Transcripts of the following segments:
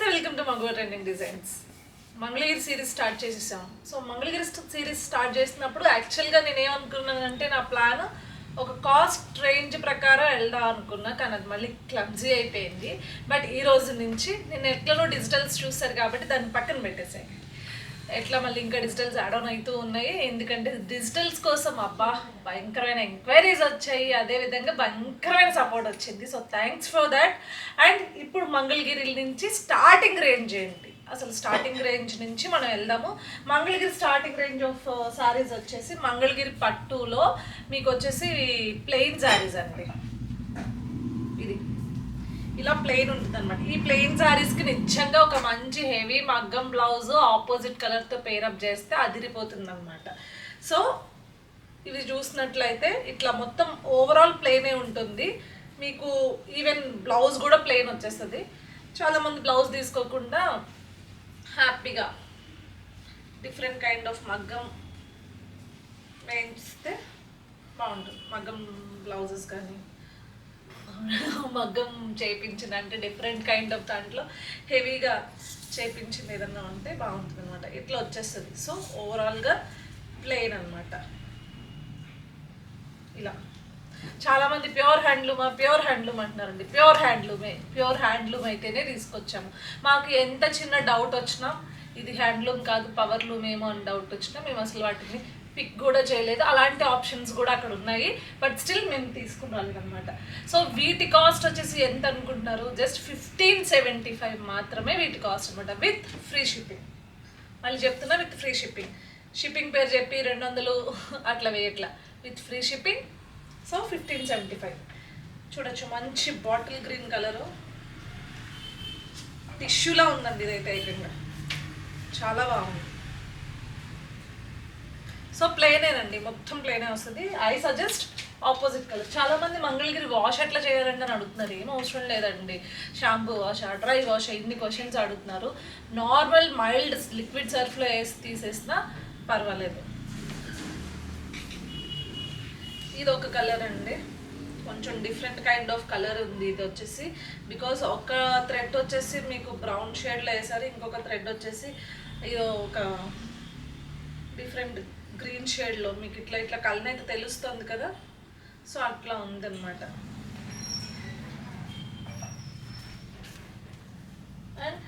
Welcome to మంగళ trending designs. Mangalagiri series start చేసేసాం. So Mangalagiri series start చేసినప్పుడు యాక్చువల్గా నేను ఏమనుకున్నానంటే నా ప్లాన్ ఒక కాస్ట్ రేంజ్ ప్రకారం వెళ్దాం అనుకున్నా, కానీ అది మళ్ళీ క్లమ్జీ అయిపోయింది. బట్ ఈ రోజు నుంచి నేను ఎట్లనో డిజిటల్స్ చూస్తారు కాబట్టి దాన్ని పక్కన పెట్టేసాయి. ఎట్లా మళ్ళీ ఇంకా డిజిటల్స్ యాడ్ ఆన్ అవుతూ ఉన్నాయి, ఎందుకంటే డిజిటల్స్ కోసం అబ్బా భయంకరమైన ఎంక్వైరీస్ వచ్చాయి, అదేవిధంగా భయంకరమైన సపోర్ట్ వచ్చింది. So thanks for that. And ఇప్పుడు మంగళగిరి నుంచి స్టార్టింగ్ రేంజ్ ఏంటి, అసలు స్టార్టింగ్ రేంజ్ నుంచి మనం వెళ్దాము. Mangalagiri starting range of saris వచ్చేసి మంగళగిరి పట్టులో మీకు వచ్చేసి ప్లెయిన్ శారీస్ అండి. ఇది ఇలా ప్లెయిన్ ఉంటుంది అనమాట. ఈ ప్లెయిన్ శారీస్కి నిజంగా ఒక మంచి హెవీ మగ్గం బ్లౌజ్ ఆపోజిట్ కలర్తో పేరప్ చేస్తే అదిరిపోతుంది అనమాట. సో ఇవి చూసినట్లయితే ఇట్లా మొత్తం ఓవరాల్ ప్లెయినే ఉంటుంది. మీకు ఈవెన్ బ్లౌజ్ కూడా ప్లెయిన్ వచ్చేస్తుంది. చాలామంది బ్లౌజ్ తీసుకోకుండా హ్యాపీగా డిఫరెంట్ కైండ్ ఆఫ్ మగ్గం వేయిస్తే బాగుంటుంది. మగ్గం బ్లౌజెస్ కానీ మగ్గం చేయించిన అంటే డిఫరెంట్ కైండ్ ఆఫ్ దాంట్లో హెవీగా చేయించింది ఏదన్నా ఉంటే బాగుంటుంది అనమాట. ఇట్లా వచ్చేస్తుంది. సో ఓవరాల్గా ప్లెయిన్ అనమాట. ఇలా చాలామంది ప్యూర్ హ్యాండ్లూమ్ అంటున్నారండి. ప్యూర్ హ్యాండ్లూమ్ అయితేనే తీసుకొచ్చాము. మాకు ఎంత చిన్న డౌట్ వచ్చినా ఇది హ్యాండ్లూమ్ కాదు పవర్ లూమ్ ఏమో అని డౌట్ వచ్చినా మేము అసలు వాటిని పిక్ కూడా చేయలేదు. అలాంటి ఆప్షన్స్ కూడా అక్కడ ఉన్నాయి, బట్ స్టిల్ మేము తీసుకుని రాలేదన్నమాట. సో వీటి కాస్ట్ వచ్చేసి ఎంత అనుకుంటున్నారు? జస్ట్ 1575 మాత్రమే వీటి కాస్ట్ అనమాట, విత్ ఫ్రీ షిప్పింగ్. మళ్ళీ చెప్తున్నా, విత్ ఫ్రీ షిప్పింగ్. షిప్పింగ్ పేరు చెప్పి 200 అట్లా వేయట్లా, విత్ ఫ్రీ షిప్పింగ్. సో 1575. చూడొచ్చు, మంచి బాటిల్ గ్రీన్ కలరు, టిష్యూలా ఉందండి ఇదైతే. ఏకంగా చాలా బాగుంది. సో ప్లెయినేనండి, మొత్తం ప్లెయినే వస్తుంది. I suggest opposite colour. చాలామంది మంగళగిరి వాష్ ఎట్లా చేయాలంటే అని అడుగుతున్నారు. ఏం అవసరం లేదండి, షాంపూ వాష్, డ్రై వాష్, ఇన్ని క్వశ్చన్స్ అడుగుతున్నారు. నార్మల్ మైల్డ్ లిక్విడ్ సర్ఫ్లో వేసి తీసేసినా పర్వాలేదు. ఇది ఒక కలర్ అండి, కొంచెం డిఫరెంట్ కైండ్ ఆఫ్ కలర్ ఉంది. ఇది వచ్చేసి బికాస్ ఒక థ్రెడ్ వచ్చేసి మీకు బ్రౌన్ షేడ్లో వేసారు, ఇంకొక థ్రెడ్ వచ్చేసి ఇది ఒక డిఫరెంట్ గ్రీన్ షేడ్లో మీకు ఇట్లా ఇట్లా కలర్ అయితే తెలుస్తుంది కదా. సో అట్లా ఉందన్నమాట. అండ్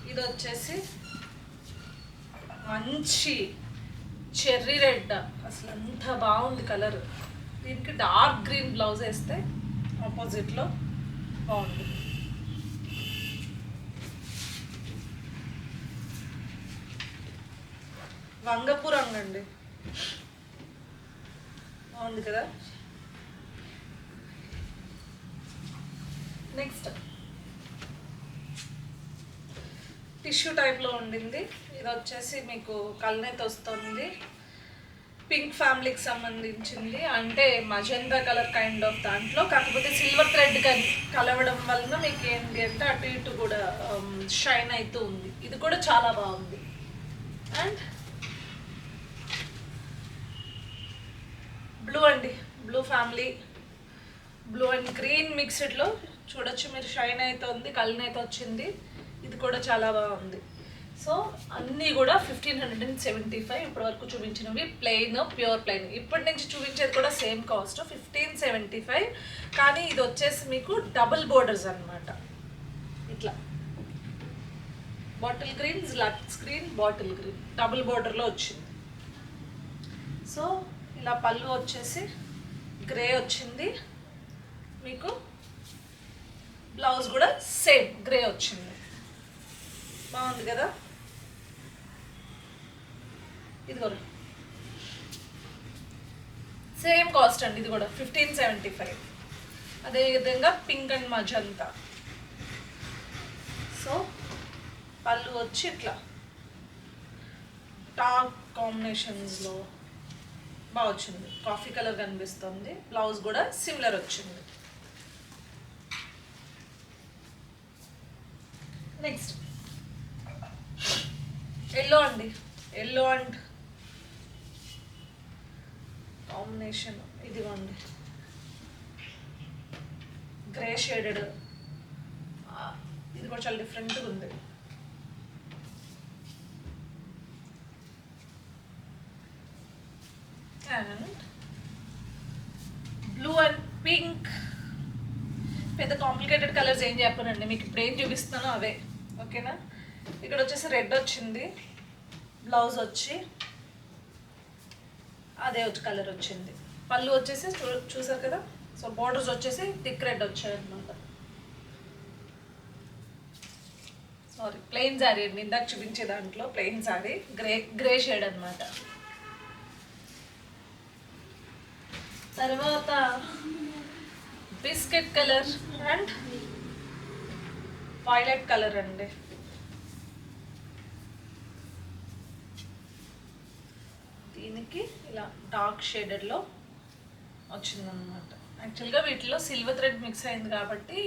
ఇది వచ్చేసి మంచి చెర్రీ రెడ్, అసలు అంత బాగుంది కలర్. దీనికి డార్క్ గ్రీన్ బ్లౌజ్ వేస్తే ఆపోజిట్లో బాగుంది. వంగపు రంగు అండి, బాగుంది కదా. నెక్స్ట్ టిష్యూ టైప్లో ఉండింది. ఇది వచ్చేసి మీకు కల్నేత వస్తుంది, పింక్ ఫ్యామిలీకి సంబంధించింది. అంటే మజెండా కలర్ కైండ్ ఆఫ్ దాంట్లో, కాకపోతే సిల్వర్ థ్రెడ్ కలవడం వలన మీకు ఏంటి అంటే అటు ఇటు కూడా షైన్ అవుతూ ఉంది. ఇది కూడా చాలా బాగుంది. అండ్ బ్లూ అండి, blue family, blue and green మిక్స్డ్లో చూడొచ్చు మీరు, షైన్ అవుతుంది, కలర్ వచ్చింది. ఇది కూడా చాలా బాగుంది. సో అన్నీ కూడా 1575. ఇప్పటి వరకు చూపించినవి ప్లెయిన్, ప్యూర్ ప్లెయిన్. ఇప్పటి నుంచి చూపించేది కూడా సేమ్ కాస్ట్ 1575. కానీ ఇది వచ్చేసి మీకు డబుల్ బోర్డర్స్ అనమాట. ఇట్లా bottle green, Lux green, bottle green double బోర్డర్లో వచ్చింది. సో ఇలా పళ్ళు వచ్చేసి గ్రే వచ్చింది, మీకు బ్లౌజ్ కూడా సేమ్ గ్రే వచ్చింది. బాగుంది కదా. ఇది కూడా సేమ్ కాస్ట్ అండి, ఇది కూడా 1575. అదేవిధంగా పింక్ అండ్ మజంతా. సో పళ్ళు వచ్చి ఇట్లా డార్క్ కాంబినేషన్స్లో బాగా వచ్చింది, కాఫీ కలర్ కనిపిస్తుంది. బ్లౌజ్ కూడా సిమిలర్ వచ్చింది. నెక్స్ట్ ఎల్లో అండి, ఎల్లో అండ్ కాంబినేషన్ ఇదిగోండి, గ్రే షేడెడ్ ఇది కూడా చాలా డిఫరెంట్గా ఉంది. అండ్ బ్లూ అండ్ పింక్, పెద్ద కాంప్లికేటెడ్ కలర్స్ ఏం చెప్పానండి, మీకు ఇప్పుడు ఏం చూపిస్తున్నానో అవే. ఓకేనా. ఇక్కడ వచ్చేసి రెడ్ వచ్చింది, బ్లౌజ్ వచ్చి అదే కలర్ వచ్చింది. పళ్ళు వచ్చేసి చూసారు కదా. సో బోర్డర్స్ వచ్చేసి థిక్ రెడ్ వచ్చాయి అనమాట. సారీ, ప్లెయిన్ శారీ అండి, ఇందాక చూపించే దాంట్లో ప్లెయిన్ శారీ, గ్రే షేడ్ అనమాట. తర్వాత biscuit colour and violet colour అండి. దీనికి ఇలా డార్క్ షేడెడ్లో వచ్చిందనమాట. యాక్చువల్గా వీటిలో సిల్వర్ థ్రెడ్ మిక్స్ అయింది కాబట్టి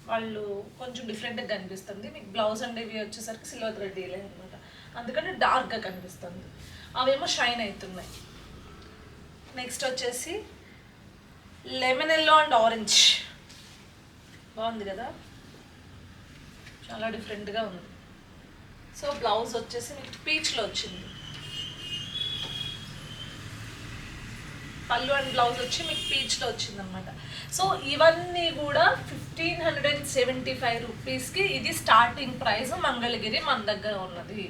వాళ్ళు కొంచెం డిఫరెంట్గా కనిపిస్తుంది. మీకు బ్లౌజ్ అండ్ ఇవి వచ్చేసరికి సిల్వర్ థ్రెడ్ వేయలేదు అనమాట, అందుకని డార్క్గా కనిపిస్తుంది. అవేమో షైన్ అవుతున్నాయి. నెక్స్ట్ వచ్చేసి లెమన్ ఎల్లో అండ్ ఆరెంజ్, బాగుంది కదా, చాలా డిఫరెంట్గా ఉంది. సో బ్లౌజ్ వచ్చేసి మీకు పీచ్లో వచ్చింది. పళ్ళు అండ్ బ్లౌజ్ వచ్చి మీకు పీచ్లో వచ్చింది అనమాట. సో ఇవన్నీ కూడా 1575 రూపీస్కి ఇది స్టార్టింగ్ ప్రైస్ మంగళగిరి మన దగ్గర ఉన్నది.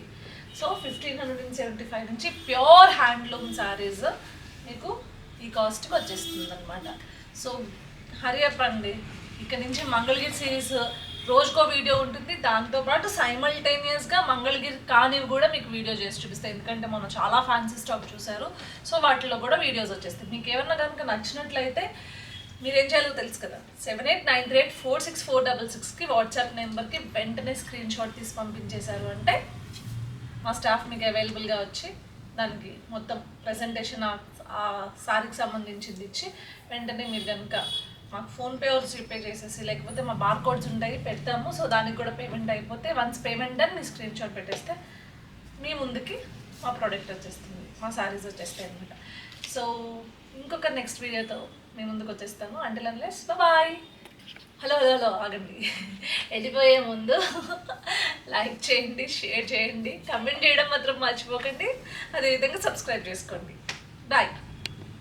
సో 1575 నుంచి ప్యూర్ హ్యాండ్లూమ్ శారీస్ మీకు ఈ కాస్ట్కి వచ్చేస్తుంది అనమాట. సో హరి అప్ అండి, ఇక్కడ నుంచి మంగళగిరి సిరీస్ రోజుకో వీడియో ఉంటుంది. దాంతోపాటు సైమల్టేనియస్గా మంగళగిరి కానివి కూడా మీకు వీడియో చేసి చూపిస్తాయి, ఎందుకంటే మనం చాలా ఫ్యాన్సీ స్టాక్ చూసారు. సో వాటిలో కూడా వీడియోస్ వచ్చేస్తాయి. మీకు ఏమన్నా కనుక నచ్చినట్లయితే మీరేం చేయాలో తెలుసు కదా, 7893846466కి వాట్సాప్ నెంబర్కి వెంటనే స్క్రీన్ షాట్ తీసి పంపించేశారు అంటే మా స్టాఫ్ మీకు అవైలబుల్గా వచ్చి దానికి మొత్తం ప్రజెంటేషన్ ఆ సారీకి సంబంధించింది ఇచ్చి వెంటనే మీరు కనుక మాకు ఫోన్పే ఆర్ జీపే చేసేసి, లేకపోతే మా బార్ కోడ్స్ ఉంటాయి పెడతాము. సో దానికి కూడా పేమెంట్ అయిపోతే వన్స్ పేమెంట్ అని మీ స్క్రీన్ షాట్ పెట్టేస్తే మీ ముందుకి మా ప్రోడక్ట్ వచ్చేస్తుంది, మా శారీస్ వచ్చేస్తాయి అనమాట. సో ఇంకొక నెక్స్ట్ వీడియోతో మీ ముందుకు వచ్చేస్తాను. Until unless bye. Hello hello hello ఆగండి, వెళ్ళిపోయే ముందు లైక్ చేయండి, షేర్ చేయండి, కమెంట్ చేయడం మాత్రం మర్చిపోకండి, అదేవిధంగా సబ్స్క్రైబ్ చేసుకోండి. బాయ్.